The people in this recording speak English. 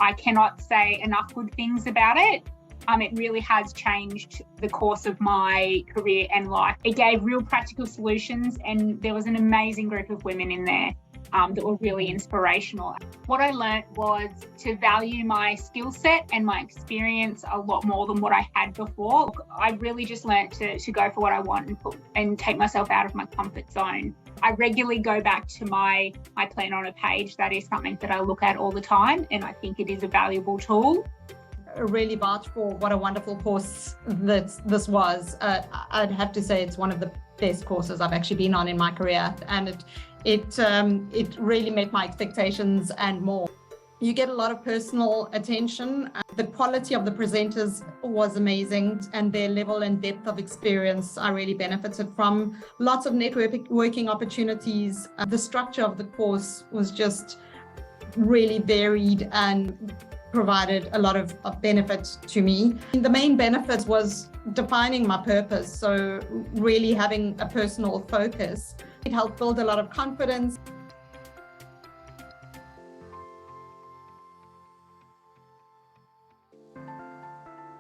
I cannot say enough good things about it. It really has changed the course of my career and life. It gave real practical solutions, and there was an amazing group of women in there that were really inspirational. What I learnt was to value my skill set and my experience a lot more than what I had before. I really just learnt to go for what I want and take myself out of my comfort zone. I regularly go back to my plan on a page. That is something that I look at all the time, and I think it is a valuable tool. Really vouch for what a wonderful course that this was. I'd have to say it's one of the best courses I've actually been on in my career, and it really met my expectations and more. You get a lot of personal attention. The quality of the presenters was amazing, and their level and depth of experience I really benefited from. Lots of networking opportunities. The structure of the course was just really varied and provided a lot of benefit to me. The main benefit was defining my purpose, so really having a personal focus. It helped build a lot of confidence.